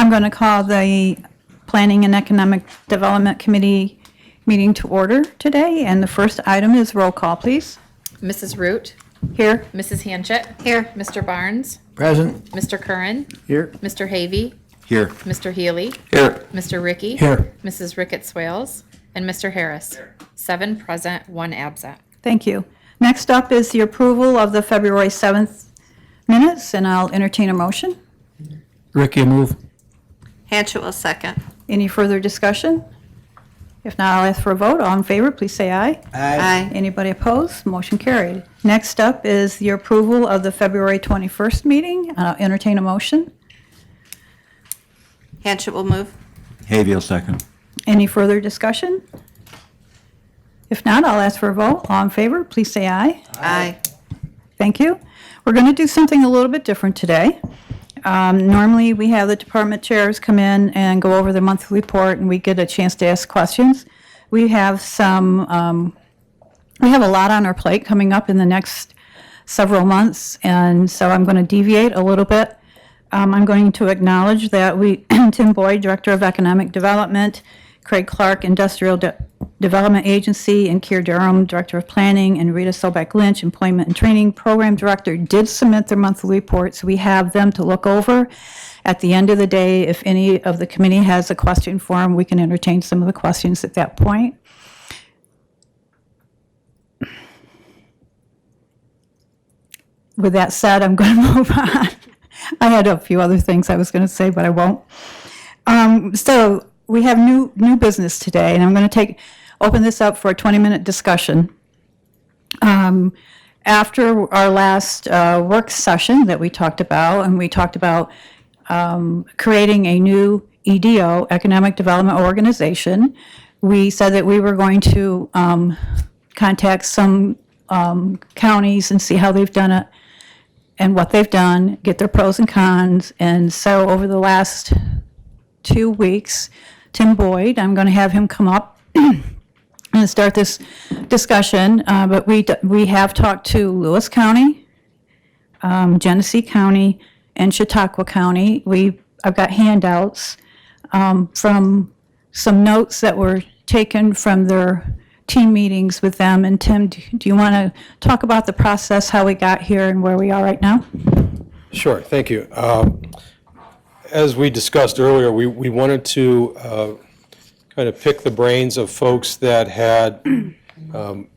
I'm going to call the Planning and Economic Development Committee meeting to order today, and the first item is roll call, please. Mrs. Root, Here. Mrs. Hanchett. Here. Mr. Barnes, Present. Mr. Curran, Here. Mr. Havey, Here. Mr. Healy, Here. Mr. Ricky, Here. Mrs. Ricketts-Swales, and Mr. Harris. 7 present, 1 absent. Thank you. Next up is the approval of the February 7th minutes, and I'll entertain a motion. Ricky, move. Hanchett will second. Any further discussion? If not, I'll ask for a vote. All in favor, please say aye. Aye. Anybody opposed? Motion carried. Next up is the approval of the February 21st meeting. I'll entertain a motion. Hanchett will move. Hayville, second. Any further discussion? If not, I'll ask for a vote. All in favor, please say aye. Aye. Thank you. We're going to do something a little bit different today. Normally, we have the department chairs come in and go over the monthly report, and we get a chance to ask questions. We have we have a lot on our plate coming up in the next several months, and so I'm going to deviate a little bit. I'm going to acknowledge that Tim Boyd, Director of Economic Development, Craig Clark, Industrial Development Agency, and Keir Durham, Director of Planning, and Rita Sobek Lynch, Employment and Training Program Director, did submit their monthly reports. We have them to look over. At the end of the day, if any of the committee has a question for them, we can entertain some of the questions at that point. With that said, I'm going to move on. I had a few other things I was going to say, but I won't. So we have new business today, and I'm going to open this up for a 20-minute discussion. After our last work session that we talked about, and we talked about creating a new EDO, Economic Development Organization, we said that we were going to contact some counties and see how they've done it and what they've done, get their pros and cons. And so over the last 2 weeks, Tim Boyd, I'm going to have him come up and start this discussion. But we have talked to Lewis County, Genesee County, and Chautauqua County. I've got handouts from some notes that were taken from their team meetings with them. And Tim, do you want to talk about the process, how we got here and where we are right now? Sure, thank you. As we discussed earlier, we wanted to kind of pick the brains of folks that had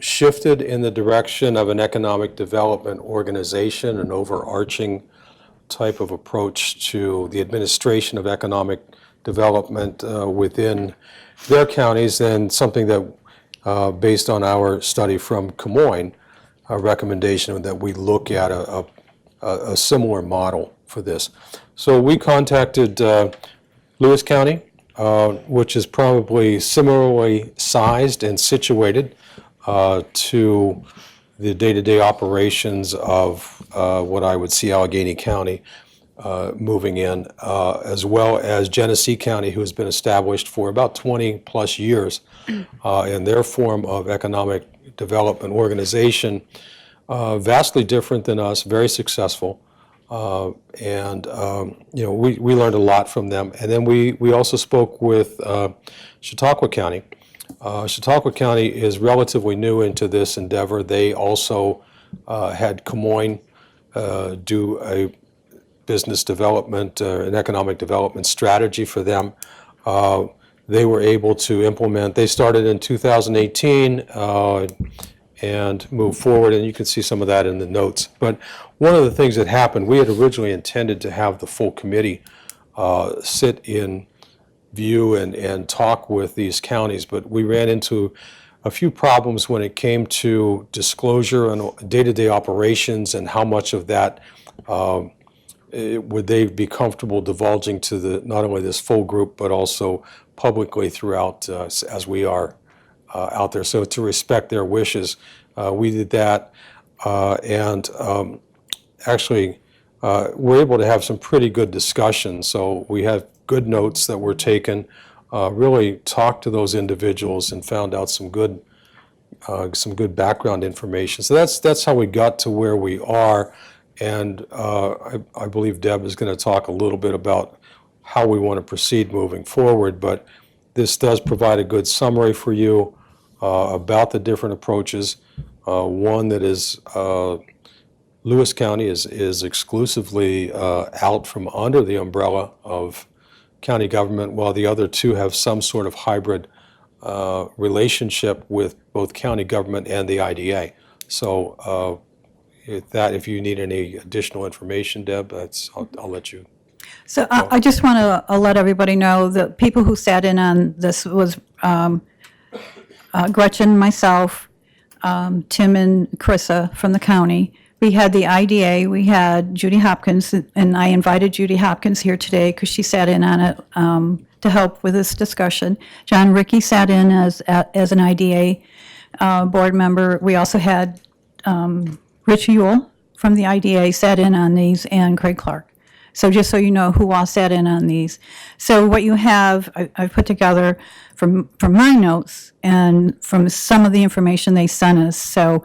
shifted in the direction of an economic development organization, an overarching type of approach to the administration of economic development within their counties, and something that, based on our study from Camoin, a recommendation that we look at a similar model for this. So we contacted Lewis County, which is probably similarly sized and situated to the day-to-day operations of what I would see Allegheny County moving in, as well as Genesee County, who has been established for about 20 plus years in their form of economic development organization, vastly different than us, very successful. And we learned a lot from them. And then we also spoke with Chautauqua County. Chautauqua County is relatively new into this endeavor. They also had Camoin do a business development, an economic development strategy for them. They were able to implement, they started in 2018 and moved forward, and you can see some of that in the notes. But one of the things that happened, we had originally intended to have the full committee sit in view and talk with these counties, but we ran into a few problems when it came to disclosure and day-to-day operations, and how much of that would they be comfortable divulging to not only this full group, but also publicly throughout as we are out there. So to respect their wishes, we did that, and actually we're able to have some pretty good discussions. So we have good notes that were taken, really talked to those individuals and found out some good background information. So that's how we got to where we are. And I believe Deb is going to talk a little bit about how we want to proceed moving forward. But this does provide a good summary for you about the different approaches. One that is Lewis County is exclusively out from under the umbrella of county government, while the other two have some sort of hybrid relationship with both county government and the IDA. So if you need any additional information, Deb, I'll let you. So I just want to let everybody know that people who sat in on this was Gretchen, myself, Tim and Carissa from the county. We had the IDA, we had Judy Hopkins, and I invited Judy Hopkins here today because she sat in on it to help with this discussion. John Rickey sat in as an IDA board member. We also had Rich Ewell from the IDA sat in on these, and Craig Clark. So just so you know who all sat in on these. So what you have, I've put together from my notes and from some of the information they sent us. So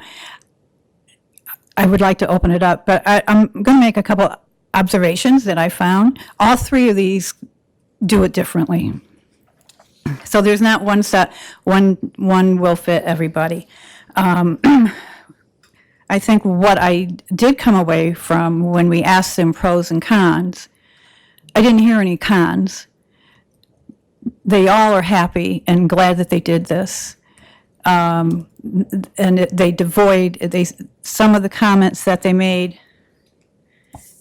I would like to open it up, but I'm going to make a couple observations that I found. All three of these do it differently. So there's not one set, one will fit everybody. I think what I did come away from when we asked them pros and cons, I didn't hear any cons. They all are happy and glad that they did this. And some of the comments that they made,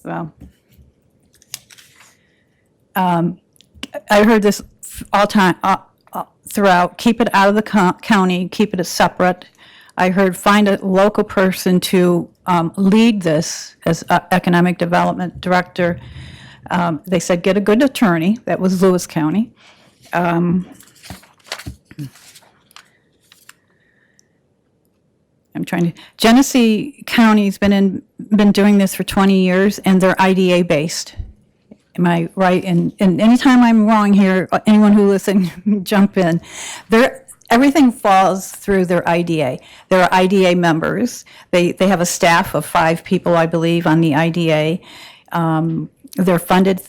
well, I heard this all time, throughout, keep it out of the county, keep it separate. I heard find a local person to lead this as economic development director. They said get a good attorney. That was Lewis County. Genesee County's been doing this for 20 years, and they're IDA based. Am I right? And anytime I'm wrong here, anyone who listens, jump in. Everything falls through their IDA. They're IDA members. They have a staff of 5 people, I believe, on the IDA. They're funded.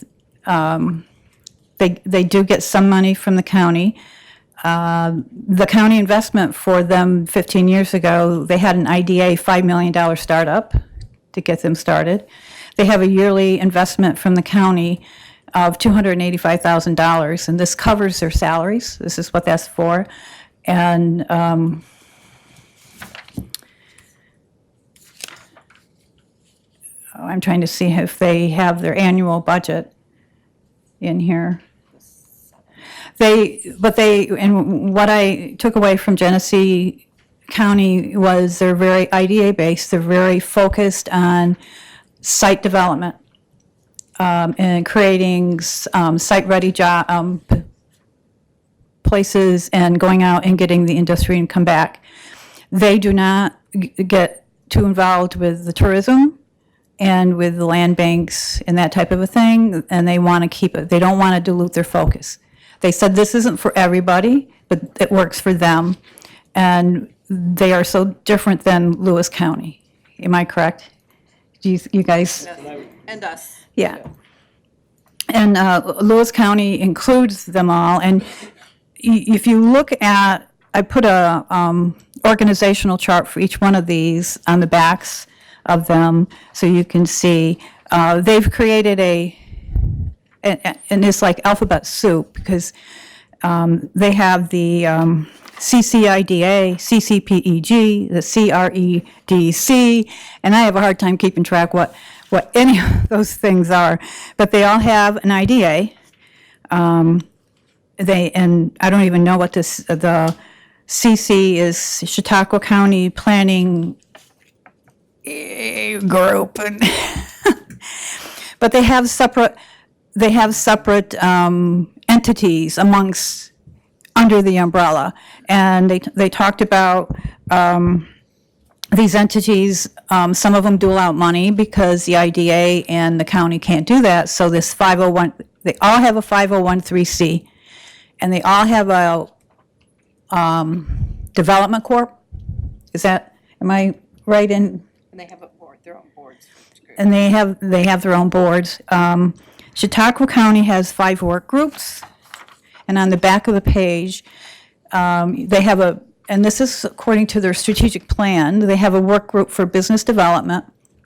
They do get some money from the county. The county investment for them 15 years ago, they had an IDA $5 million startup to get them started. They have a yearly investment from the county of $285,000, and this covers their salaries. This is what that's for. And I'm trying to see if they have their annual budget in here. And what I took away from Genesee County was they're very IDA based. They're very focused on site development and creating site-ready job places and going out and getting the industry and come back. They do not get too involved with the tourism and with the land banks and that type of a thing, and they want to keep it. They don't want to dilute their focus. They said this isn't for everybody, but it works for them, and they are so different than Lewis County. Am I correct? You guys? And us. Yeah. And Lewis County includes them all, and if you look at, I put a organizational chart for each one of these on the backs of them, so you can see. They've created and it's like alphabet soup, because they have the CCIDA, CCPEG, the CREDC, and I have a hard time keeping track what any of those things are, but they all have an IDA. And I don't even know what the CC is, Chautauqua County Planning Group, and but they have separate entities under the umbrella, and they talked about these entities. Some of them dole out money because the IDA and the county can't do that. So this 501, they all have a 501(c), and they all have a development corp. Am I right in? And they have their own boards. And they have their own boards. Chautauqua County has 5 work groups, and on the back of the page, they have and this is according to their strategic plan, they have a work group for business development,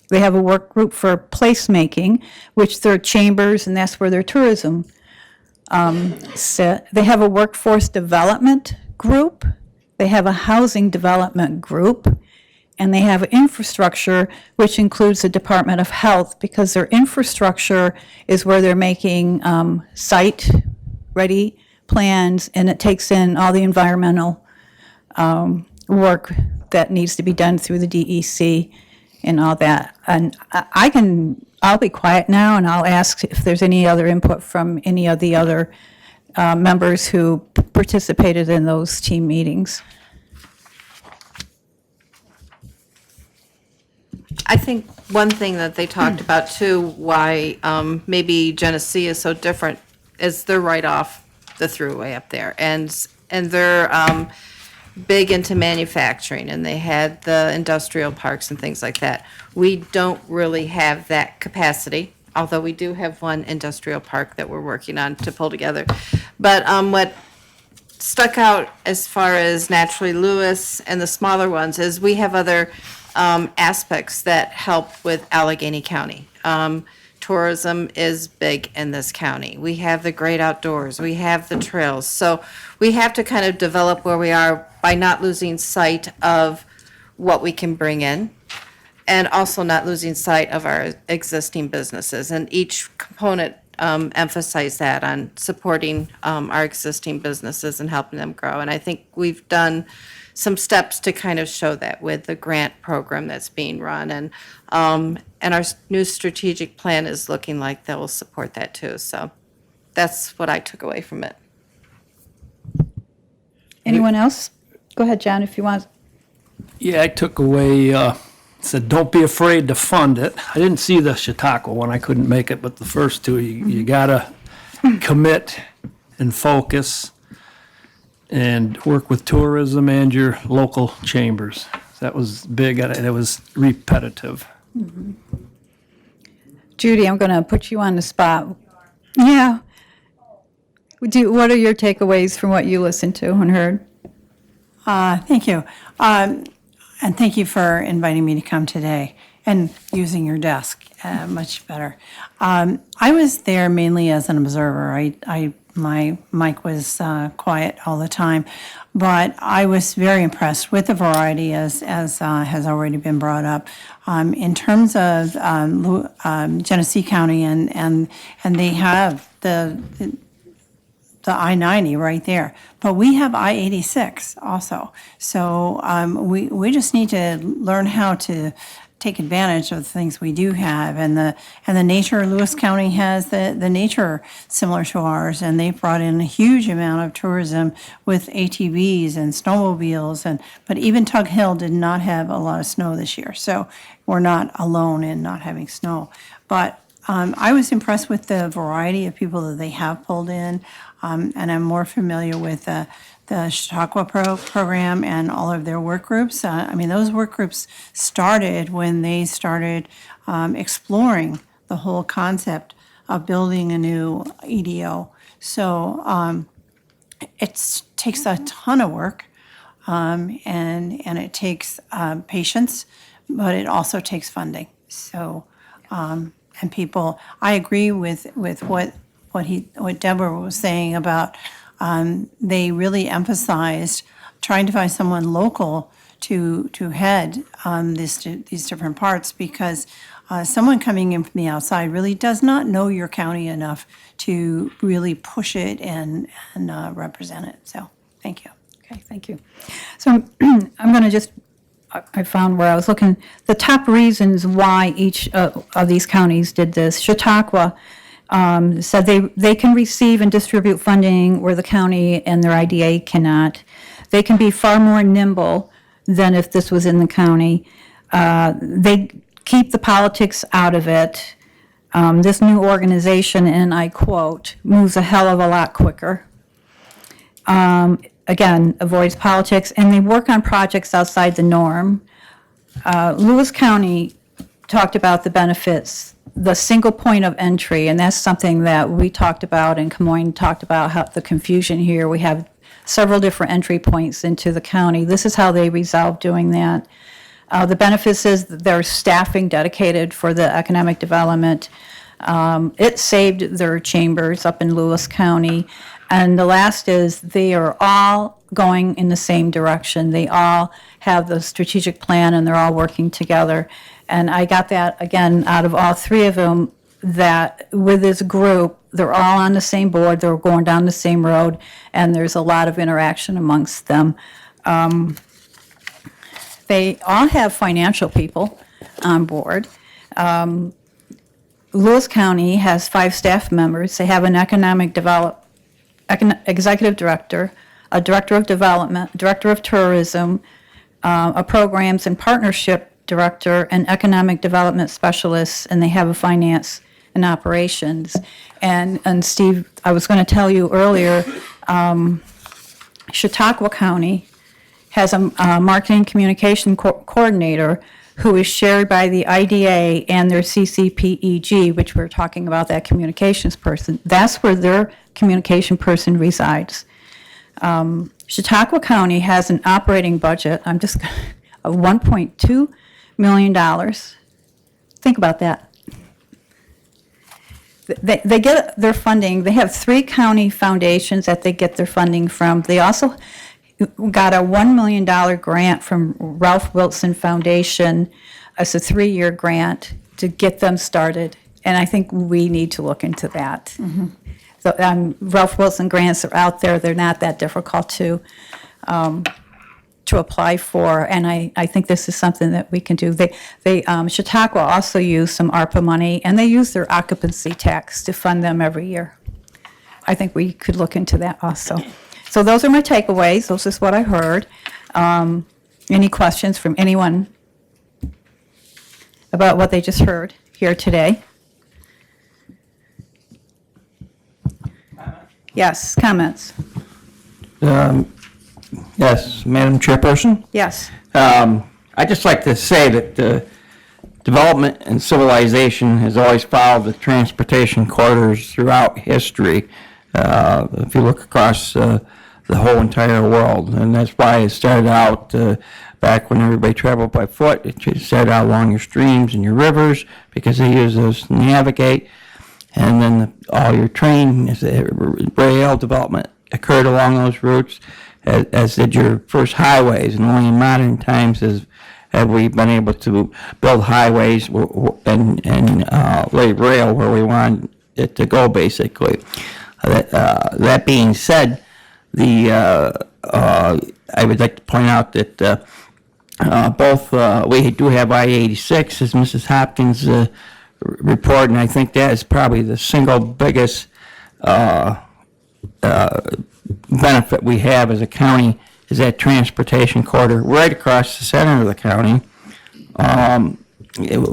they have a work group for placemaking, which their chambers, and that's where their tourism sit. They have a workforce development group, they have a housing development group, and they have infrastructure, which includes the Department of Health, because their infrastructure is where they're making site-ready plans, and it takes in all the environmental work that needs to be done through the DEC and all that. And I'll be quiet now, and I'll ask if there's any other input from any of the other members who participated in those team meetings. I think one thing that they talked about too, why maybe Genesee is so different, is they're right off the thruway up there. And they're big into manufacturing, and they had the industrial parks and things like that. We don't really have that capacity, although we do have one industrial park that we're working on to pull together. But what stuck out as far as Naturally Lewis and the smaller ones is we have other aspects that help with Allegheny County. Tourism is big in this county. We have the great outdoors, we have the trails. So we have to kind of develop where we are by not losing sight of what we can bring in, and also not losing sight of our existing businesses. And each component emphasize that on supporting our existing businesses and helping them grow. And I think we've done some steps to kind of show that with the grant program that's being run. And our new strategic plan is looking like that will support that too. So that's what I took away from it. Anyone else? Go ahead, John, if you want. Yeah, I took away, said, don't be afraid to fund it. I didn't see the Chautauqua one, I couldn't make it, but the first two, you gotta commit and focus and work with tourism and your local chambers. That was big, and it was repetitive. Judy, I'm going to put you on the spot. Yeah. What are your takeaways from what you listened to and heard? Thank you. And thank you for inviting me to come today and using your desk much better. I was there mainly as an observer. My mic was quiet all the time, but I was very impressed with the variety, as has already been brought up. In terms of Genesee County, and they have the I-90 right there, but we have I-86 also. So we just need to learn how to take advantage of the things we do have, and the nature. Lewis County has the nature similar to ours, and they've brought in a huge amount of tourism with ATVs and snowmobiles, but even Tug Hill did not have a lot of snow this year, so we're not alone in not having snow. But I was impressed with the variety of people that they have pulled in, and I'm more familiar with the Chautauqua program and all of their work groups. Those work groups started when they started exploring the whole concept of building a new EDO. So it takes a ton of work, and it takes patience, but it also takes funding. So and people, I agree with what Deborah was saying about. They really emphasized trying to find someone local to head these different parts, because someone coming in from the outside really does not know your county enough to really push it and represent it. So thank you. Okay, thank you. So I'm going to I found where I was looking, the top reasons why each of these counties did this. Chautauqua said they can receive and distribute funding where the county and their IDA cannot. They can be far more nimble than if this was in the county. They keep the politics out of it. This new organization, and I quote, moves a hell of a lot quicker. Again, avoids politics, and they work on projects outside the norm. Lewis County talked about the benefits the single point of entry, and that's something that we talked about, and Camoin talked about, how the confusion here. We have several different entry points into the county. This is how they resolve doing that. The benefits is that there's staffing dedicated for the economic development. It saved their chambers up in Lewis County. And the last is they are all going in the same direction. They all have the strategic plan and they're all working together. And I got that, again, out of all three of them, that with this group, they're all on the same board, they're going down the same road, and there's a lot of interaction amongst them. They all have financial people on board. Lewis County has 5 staff members. They have an executive director, a director of development, director of tourism, a programs and partnership director, an economic development specialist, and they have a finance and operations. And Steve, I was going to tell you earlier, Chautauqua County has a marketing communication coordinator who is shared by the IDA and their CCPEG, which we're talking about, that communications person. That's where their communication person resides. Chautauqua County has an operating budget, of $1.2 million. Think about that. They get their funding, they have 3 county foundations that they get their funding from. They also got a $1 million grant from Ralph Wilson Foundation. It's a 3-year grant to get them started, and I think we need to look into that. So, Ralph Wilson grants are out there. They're not that difficult to apply for, and I think this is something that we can do. Chautauqua also use some ARPA money, and they use their occupancy tax to fund them every year. I think we could look into that also. So those are my takeaways. Those is what I heard. Any questions from anyone about what they just heard here today? Yes, comments? Yes, Madam Chairperson. Yes. I'd just like to say that development and civilization has always followed the transportation corridors throughout history. If you look across the whole entire world, and that's why it started out back when everybody traveled by foot. It started out along your streams and your rivers because they use those to navigate, and then all your rail development occurred along those routes, as did your first highways. And only in modern times have we been able to build highways and lay rail where we want it to go, basically. That being said, I would like to point out that we do have I-86, as Mrs. Hopkins reported, and I think that is probably the single biggest benefit we have as a county, is that transportation corridor right across the center of the county,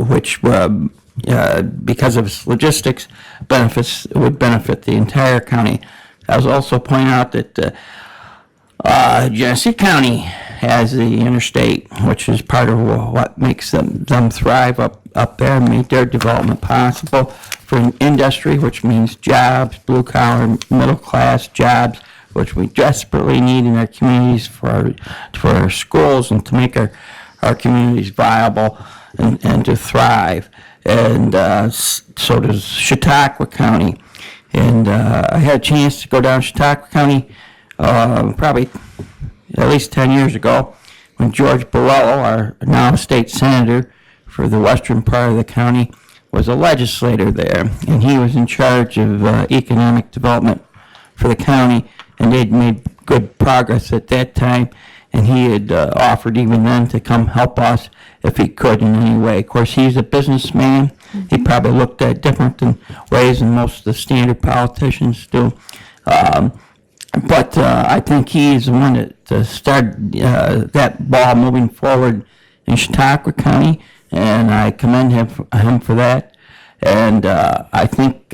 which because of its logistics benefits, would benefit the entire county. I was also pointing out that Genesee County has the interstate, which is part of what makes them thrive up there and make their development possible for industry, which means jobs, blue collar, middle class jobs, which we desperately need in our communities for our schools and to make our communities viable and to thrive. And so does Chautauqua County. And I had a chance to go down Chautauqua County probably at least 10 years ago when George Borrello, our now state senator for the western part of the county, was a legislator there. And he was in charge of economic development for the county, and they'd made good progress at that time. And he had offered even then to come help us if he could in any way. Of course, he's a businessman. He probably looked at different ways than most of the standard politicians do. But I think he's the one that started that ball moving forward in Chautauqua County, and I commend him for that. And I think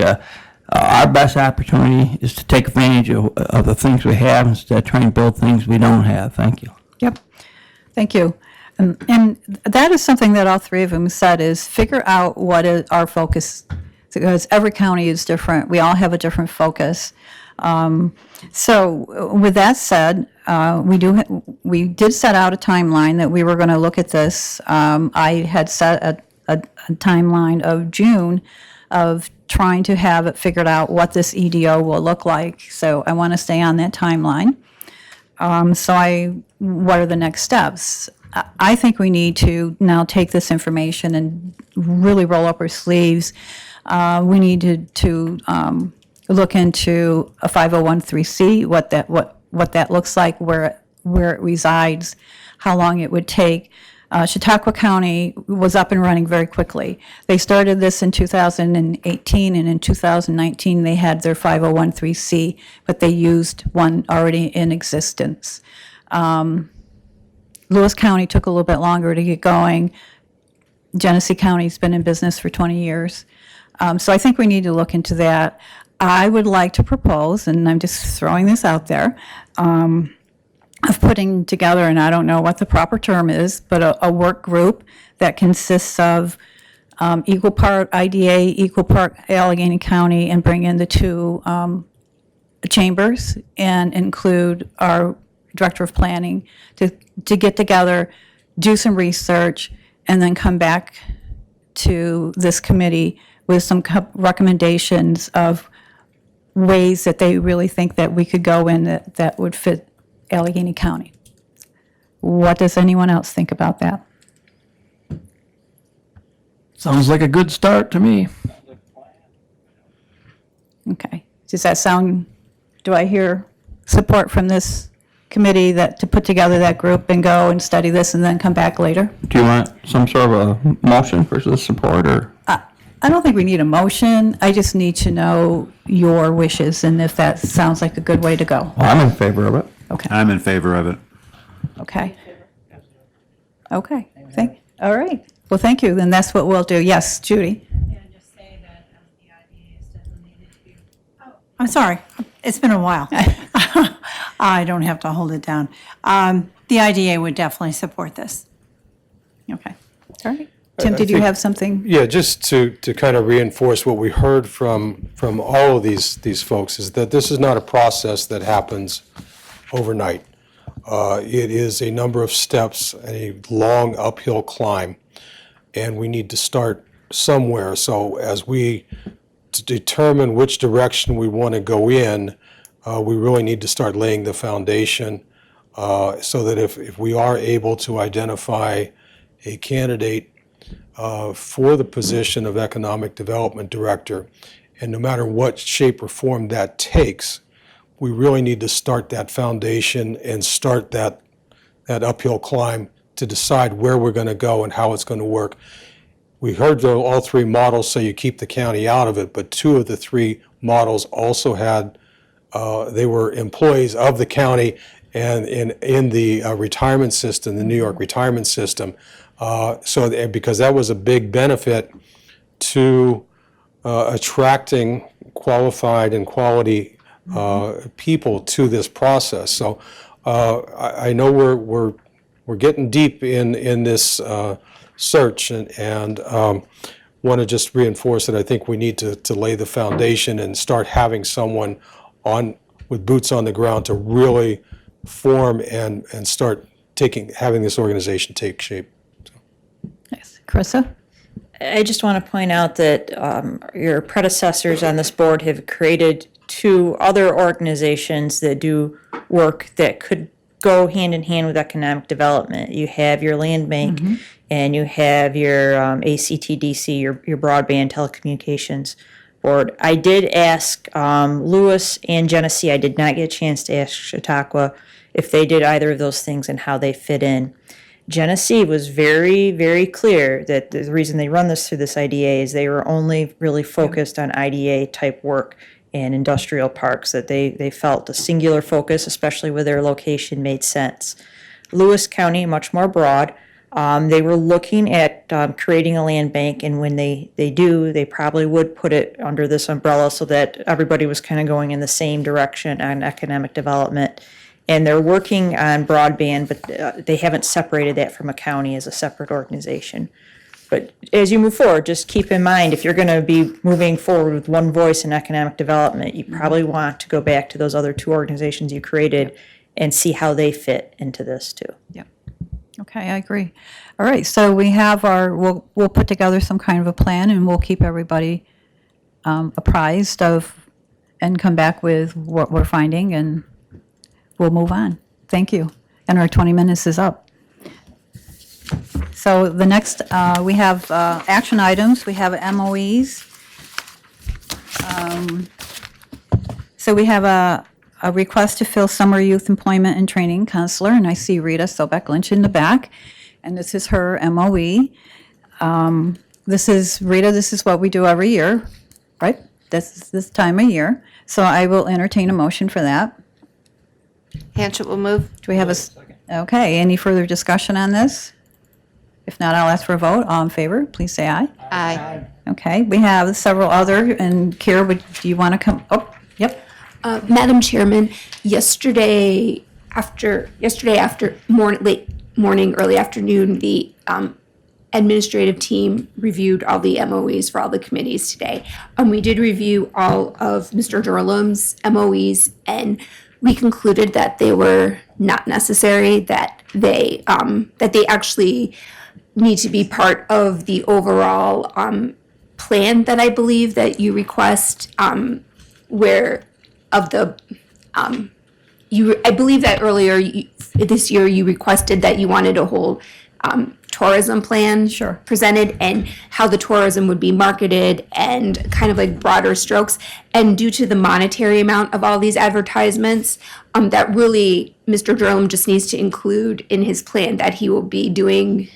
our best opportunity is to take advantage of the things we have instead of trying to build things we don't have. Thank you. Yep. Thank you. And that is something that all three of them said, is figure out what is our focus, because every county is different. We all have a different focus. So with that said, we did set out a timeline that we were going to look at this. I had set a timeline of June of trying to have it figured out what this EDO will look like. So I want to stay on that timeline. What are the next steps? I think we need to now take this information and really roll up our sleeves. We need to look into a 501(c), what that looks like, where it resides, how long it would take. Chautauqua County was up and running very quickly. They started this in 2018, and in 2019 they had their 501(c), but they used one already in existence. Lewis County took a little bit longer to get going. Genesee County's been in business for 20 years. So I think we need to look into that. I would like to propose, and I'm just throwing this out there, of putting together, and I don't know what the proper term is, but a work group that consists of equal part IDA, equal part Allegheny County, and bring in the two chambers and include our director of planning to get together, do some research, and then come back to this committee with some recommendations of ways that they really think that we could go in that would fit Allegheny County. What does anyone else think about that? Sounds like a good start to me. Okay. Does that sound, do I hear support from this committee to put together that group and go and study this and then come back later? Do you want some sort of a motion for the support, or? I don't think we need a motion. I just need to know your wishes and if that sounds like a good way to go. Well, I'm in favor of it. Okay. I'm in favor of it. Okay. Okay. All right. Well, thank you. Then that's what we'll do. Yes, Judy? And just say that the IDA is designated to. I'm sorry, it's been a while. I don't have to hold it down. The IDA would definitely support this. Okay. All right. Tim, did you have something? Yeah, just to kind of reinforce what we heard from all of these folks, is that this is not a process that happens overnight. It is a number of steps, a long uphill climb, and we need to start somewhere. So as we determine which direction we want to go in, we really need to start laying the foundation so that if we are able to identify a candidate for the position of Economic Development Director, and no matter what shape or form that takes, we really need to start that foundation and start that uphill climb to decide where we're going to go and how it's going to work. We heard all three models say you keep the county out of it, but two of the three models also had, they were employees of the county and in the retirement system, the New York retirement system. Because that was a big benefit to attracting qualified and quality people to this process. So I know we're getting deep in this search, and want to just reinforce that I think we need to lay the foundation and start having someone with boots on the ground to really form and start having this organization take shape. Yes. Carissa? I just want to point out that your predecessors on this board have created two other organizations that do work that could go hand in hand with economic development. You have your land bank, and you have your ACTDC, your broadband telecommunications board. I did ask Lewis and Genesee. I did not get a chance to ask Chautauqua if they did either of those things and how they fit in. Genesee was very, very clear that the reason they run this through this IDA is they were only really focused on IDA type work and industrial parks, that they felt a singular focus, especially with their location, made sense. Lewis County, much more broad, they were looking at creating a land bank, and when they do, they probably would put it under this umbrella so that everybody was kind of going in the same direction on economic development. And they're working on broadband, but they haven't separated that from a county as a separate organization. But as you move forward, just keep in mind, if you're going to be moving forward with one voice in economic development, you probably want to go back to those other two organizations you created and see how they fit into this too. Yep. Okay, I agree. All right, so we have we'll put together some kind of a plan, and we'll keep everybody apprised of, and come back with what we're finding, and we'll move on. Thank you. And our 20 minutes is up. So the next, we have action items. We have MOEs. So we have a request to fill summer youth employment and training counselor, and I see Rita Sobeck Lynch in the back, and this is her MOE. This is, Rita, this is what we do every year, right? This time of year. So I will entertain a motion for that. Hanchett will move. Do we have okay, any further discussion on this? If not, I'll ask for a vote. All in favor, please say aye. Aye. Okay, we have several other, and Kira, do you want to come? Oh, yep. Madam Chairman, yesterday late morning, early afternoon, the administrative team reviewed all the MOEs for all the committees today. We did review all of Mr. Durlam's MOEs, and we concluded that they were not necessary, that they actually need to be part of the overall plan that I believe that you request, where of the I believe that earlier this year you requested that you wanted a whole tourism plan presented, and how the tourism would be marketed, and kind of like broader strokes. And due to the monetary amount of all these advertisements, that really Mr. Durham just needs to include in his plan that he will be doing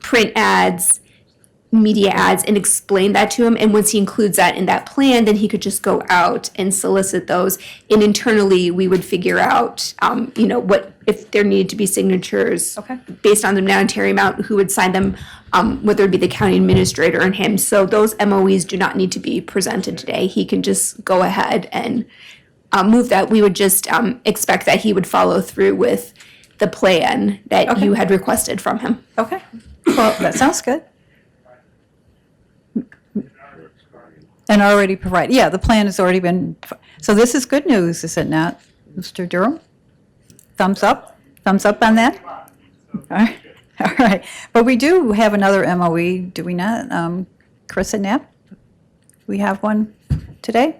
print ads, media ads, and explain that to him. And once he includes that in that plan, then he could just go out and solicit those. And internally, we would figure out, what, if there needed to be signatures based on the monetary amount, who would sign them, whether it be the county administrator and him. So those MOEs do not need to be presented today. He can just go ahead and move that. We would just expect that he would follow through with the plan that you had requested from him. Okay, well, that sounds good. And already provided, yeah, the plan has already been, so this is good news, is it not, Mr. Durham? Thumbs up on that? All right, but we do have another MOE, do we not? Chris and Knapp? We have one today?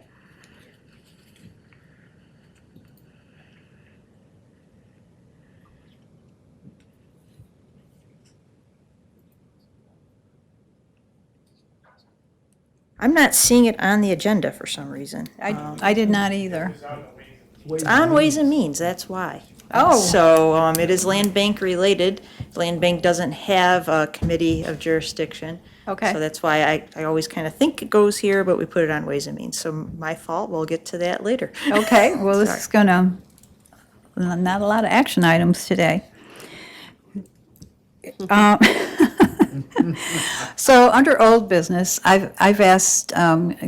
I'm not seeing it on the agenda for some reason. I did not either. It's on Ways and Means, that's why. Oh. So it is land bank related. Land bank doesn't have a committee of jurisdiction. Okay. So that's why I always kind of think it goes here, but we put it on Ways and Means. So my fault, we'll get to that later. Okay, well, this is gonna, not a lot of action items today. So under old business, I've asked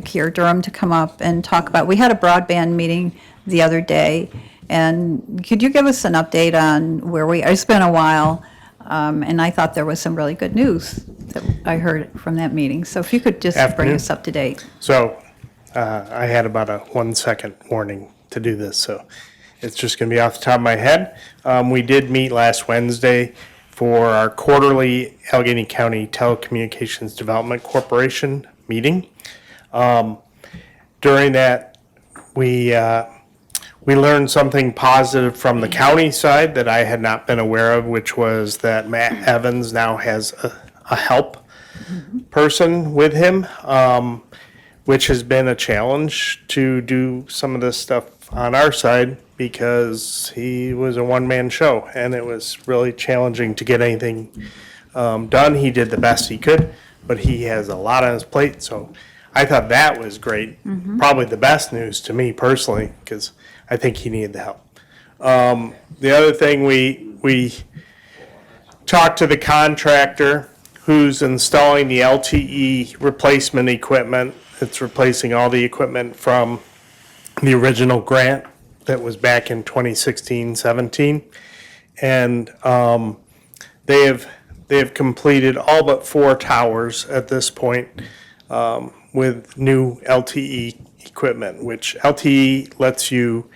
Keir Durham to come up and talk about, we had a broadband meeting the other day, and could you give us an update on where it's been a while, and I thought there was some really good news that I heard from that meeting. So if you could just bring Afternoon. us up to date. So I had about a 1-second warning to do this, so it's just going to be off the top of my head. We did meet last Wednesday for our quarterly Allegheny County Telecommunications Development Corporation meeting. During that, we learned something positive from the county side that I had not been aware of, which was that Matt Evans now has a help person with him, which has been a challenge to do some of this stuff on our side, because he was a one-man show, and it was really challenging to get anything done. He did the best he could, but he has a lot on his plate, so I thought that was great. Probably the best news to me personally, because I think he needed the help. The other thing, we talked to the contractor who's installing the LTE replacement equipment. It's replacing all the equipment from the original grant that was back in 2016, 17. And they have completed all but 4 towers at this point with new LTE equipment, which LTE lets you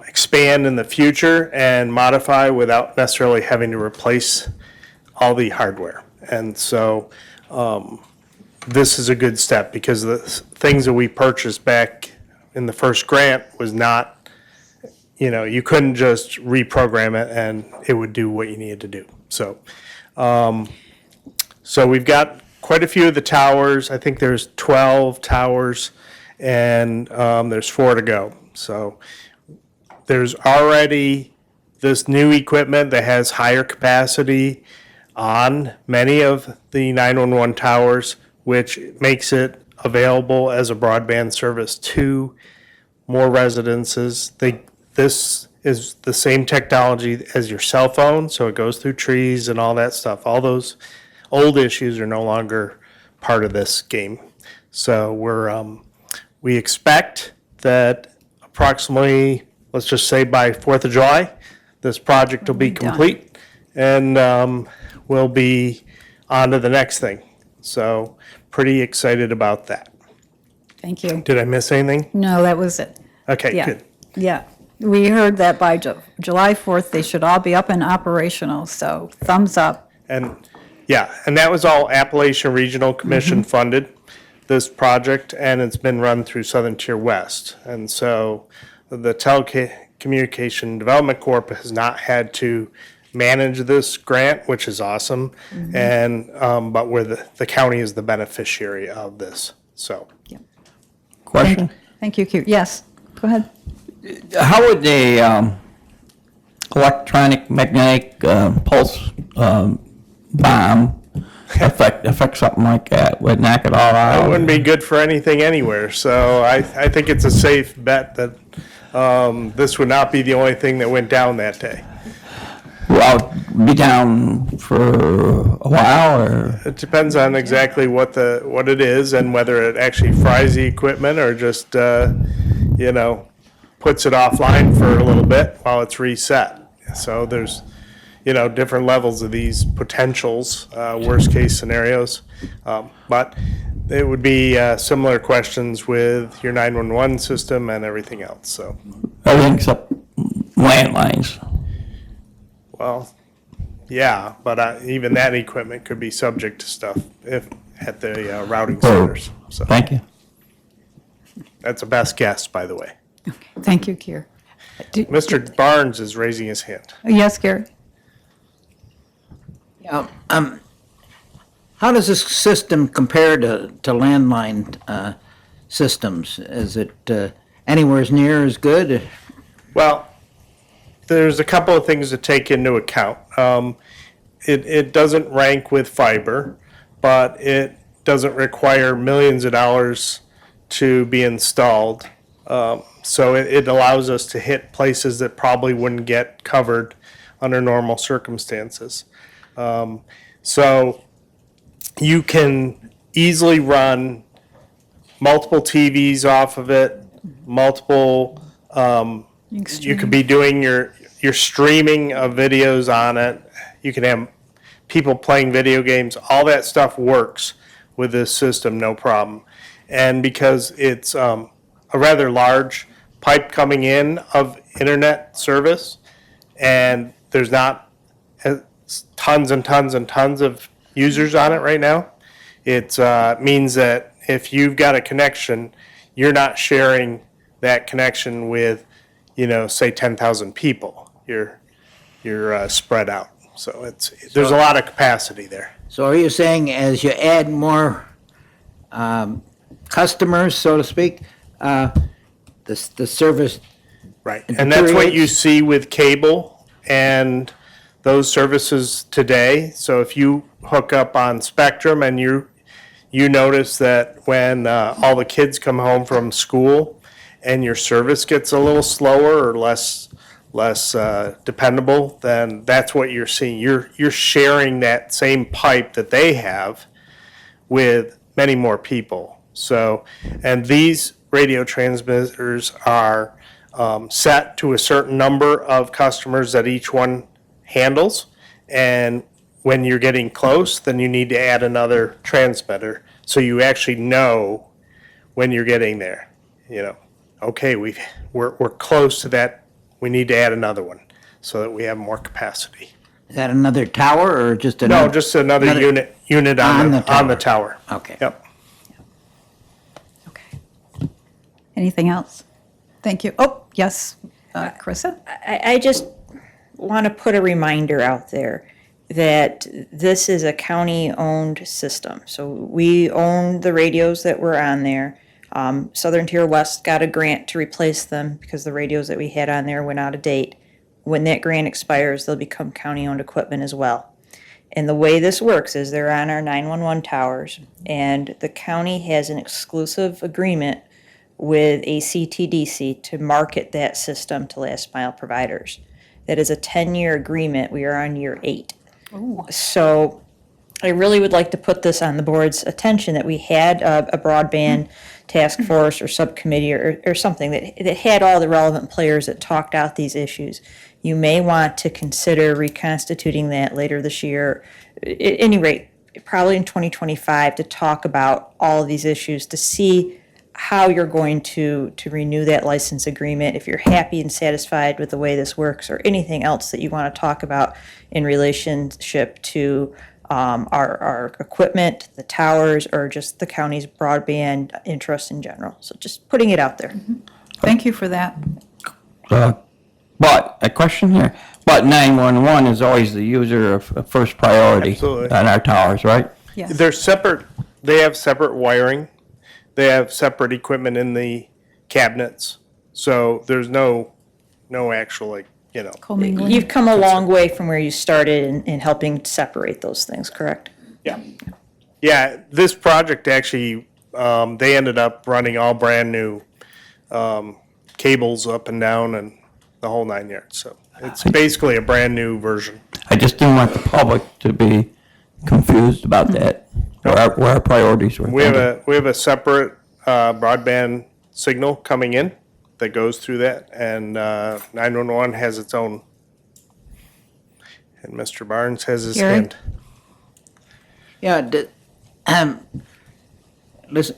expand in the future and modify without necessarily having to replace all the hardware. And so this is a good step because the things that we purchased back in the first grant was not, you couldn't just reprogram it and it would do what you needed to do. So, so we've got quite a few of the towers. I think there's 12 towers and there's 4 to go. So there's already this new equipment that has higher capacity on many of the 911 towers, which makes it available as a broadband service to more residences. This is the same technology as your cell phone, so it goes through trees and all that stuff. All those old issues are no longer part of this game. So we expect that approximately, let's just say by 4th of July, this project will be complete and we'll be on to the next thing. So pretty excited about that. Thank you. Did I miss anything? No, that was it. Okay, Yeah. good. Yeah. We heard that by July 4th, they should all be up and operational, so thumbs up. And, yeah, and that was all Appalachian Regional Commission funded, this project, and it's been run through Southern Tier West. And so the Telecommunication Development Corp has not had to manage this grant, which is awesome. And, but where the county is the beneficiary of this, so. Question? Thank you, Q. Yes, go ahead. How would a electronic magnetic pulse bomb affect something like that? Would knock it all It out? wouldn't be good for anything anywhere, so I think it's a safe bet that this would not be the only thing that went down that day. Well, be down for a while, or? It depends on exactly what it is and whether it actually fries the equipment or just, puts it offline for a little bit while it's reset. So there's, different levels of these potentials, worst case scenarios. But it would be similar questions with your 911 system and everything else, so. Everything except landlines. Well, yeah, but even that equipment could be subject to stuff if at the routing centers. So Thank you. that's a best guess, by the way. Thank you, Kier. Mr. Barnes is raising his hand. Yes, Gary? Yeah, how does this system compare to landline systems? Is it anywhere as near as good? Well, there's a couple of things to take into account. It doesn't rank with fiber, but it doesn't require millions of dollars to be installed. So it allows us to hit places that probably wouldn't get covered under normal circumstances. So you can easily run multiple TVs off of it, multiple, you could be doing your streaming of videos on it. You can have people playing video games. All that stuff works with this system, no problem. And because it's a rather large pipe coming in of internet service, and there's not tons and tons and tons of users on it right now, it means that if you've got a connection, you're not sharing that connection with, say 10,000 people. You're spread out. So there's a lot of capacity there. So are you saying as you add more customers, so to speak, the service? Right, and that's what you see with cable and those services today. So if you hook up on Spectrum and you notice that when all the kids come home from school and your service gets a little slower or less dependable, then that's what you're seeing. You're sharing that same pipe that they have with many more people. So, and these radio transmitters are set to a certain number of customers that each one handles. And when you're getting close, then you need to add another transmitter, so you actually know when you're getting there. Okay, we're close to that, we need to add another one, so that we have more capacity. Is that another tower or just No, another? just another unit on the tower. Okay. Yep. Okay. Anything else? Thank you. Oh, yes, Carissa? I just want to put a reminder out there that this is a county-owned system. So we own the radios that were on there. Southern Tier West got a grant to replace them because the radios that we had on there went out of date. When that grant expires, they'll become county-owned equipment as well. And the way this works is they're on our 911 towers, and the county has an exclusive agreement with ACTDC to market that system to last mile providers. That is a 10-year agreement. We are on year 8. So I really would like to put this on the board's attention that we had a broadband task force or subcommittee or something that had all the relevant players that talked out these issues. You may want to consider reconstituting that later this year, at any rate, probably in 2025, to talk about all of these issues, to see how you're going to renew that license agreement, if you're happy and satisfied with the way this works, or anything else that you want to talk about in relationship to our equipment, the towers, or just the county's broadband interest in general. So just putting it out there. Thank you for that. But, a question here, but 911 is always the user of first priority Absolutely. on our towers, right? Yes. They're separate, they have separate wiring, they have separate equipment in the cabinets, so there's no actual, Commingling. You've come a long way from where you started in helping separate those things, correct? Yeah. Yeah, this project actually, they ended up running all brand-new cables up and down and the whole 9 yards, so it's basically a brand-new version. I just didn't want the public to be confused about that, where our priorities were. We have a separate broadband signal coming in that goes through that, and 911 has its own. And Mr. Barnes has his Gary? hand. Yeah,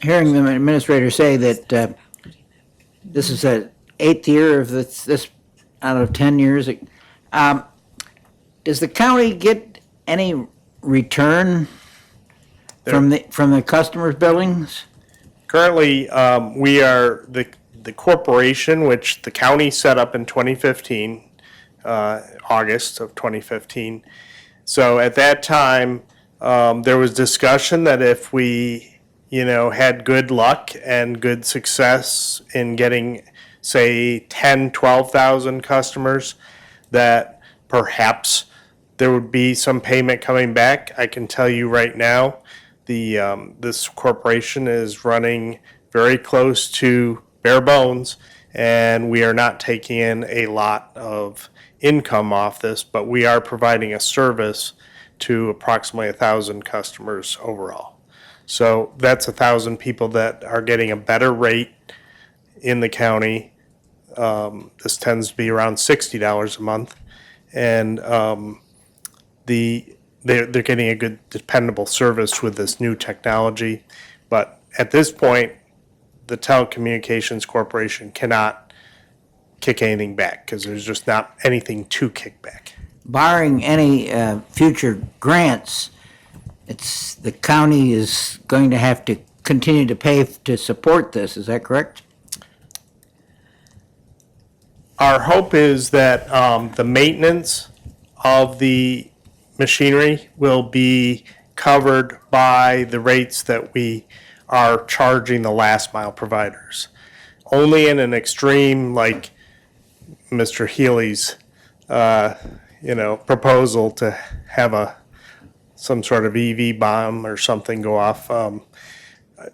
hearing the administrator say that this is the 8th year of this out of 10 years, does the county get any return from the customers' billings? Currently, we are the corporation, which the county set up in 2015, August of 2015. So at that time, there was discussion that if we, had good luck and good success in getting, say, 10, 12,000 customers, that perhaps there would be some payment coming back. I can tell you right now, this corporation is running very close to bare bones, and we are not taking in a lot of income off this, but we are providing a service to approximately 1,000 customers overall. So that's 1,000 people that are getting a better rate in the county. This tends to be around $60 a month, and they're getting a good, dependable service with this new technology. But at this point, the Telecommunications Corporation cannot kick anything back because there's just not anything to kick back. Barring any future grants, the county is going to have to continue to pay to support this, is that correct? Our hope is that the maintenance of the machinery will be covered by the rates that we are charging the last mile providers. Only in an extreme, like Mr. Healy's, proposal to have some sort of EV bomb or something go off,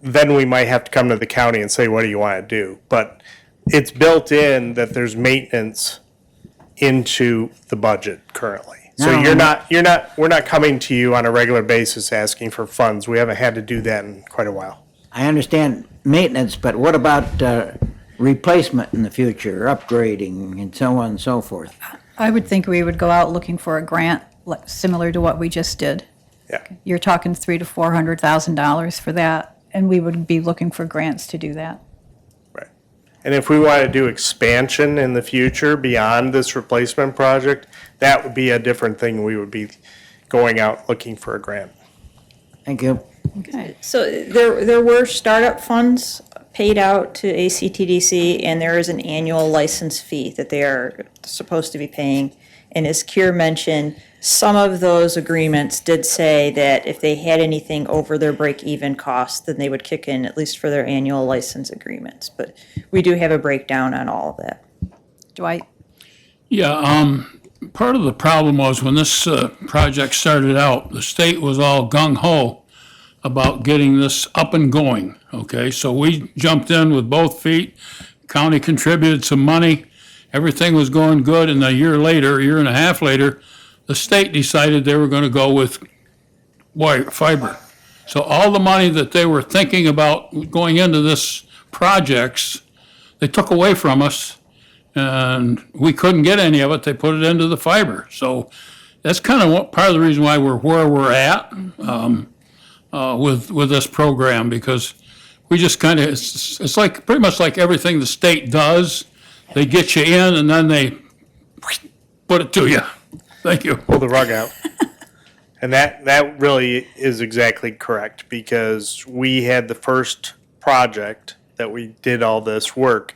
then we might have to come to the county and say, what do you want to do? But it's built in that there's maintenance into the budget currently. So No. we're not coming to you on a regular basis asking for funds. We haven't had to do that in quite a while. I understand maintenance, but what about replacement in the future, upgrading and so on and so forth. I would think we would go out looking for a grant, like, similar to what we just did. Yeah. You're talking $300,000 to $400,000 for that, and we would be looking for grants to do that. Right. And if we want to do expansion in the future beyond this replacement project, that would be a different thing. We would be going out looking for a grant. Thank you. So there were startup funds paid out to ACTDC, and there is an annual license fee that they are supposed to be paying. And as Kier mentioned, some of those agreements did say that if they had anything over their break-even cost, then they would kick in, at least for their annual license agreements. But we do have a breakdown on all of that. Dwight? Yeah, part of the problem was when this project started out, the state was all gung-ho about getting this up and going, okay? So we jumped in with both feet, county contributed some money, everything was going good, and a year and a half later, the state decided they were gonna go with wire, fiber. So all the money that they were thinking about going into this projects, they took away from us, and we couldn't get any of it, they put it into the fiber. So that's kind of part of the reason why we're where we're at, with this program, because we just kind of, it's like, pretty much like everything the state does, they get you in and then they put it to you. Thank you. Pull the rug out. And that really is exactly correct, because we had the first project that we did all this work,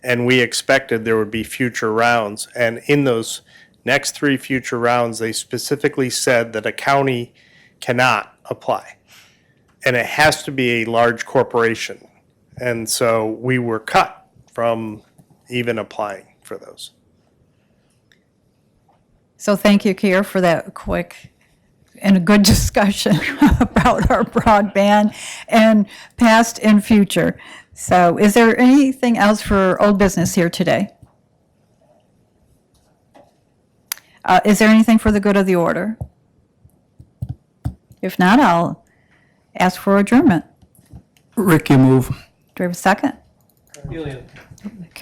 and we expected there would be future rounds. And in those next 3 future rounds, they specifically said that a county cannot apply. And it has to be a large corporation. And so we were cut from even applying for those. So thank you, Kier, for that quick and a good discussion about our broadband and past and future. So is there anything else for old business here today? Is there anything for the good of the order? If not, I'll ask for adjournment. Rick, you move. Do I have a second?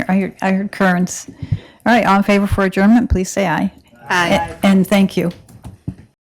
I heard Kearns. All right, all in favor for adjournment, please say aye. Aye. And thank you.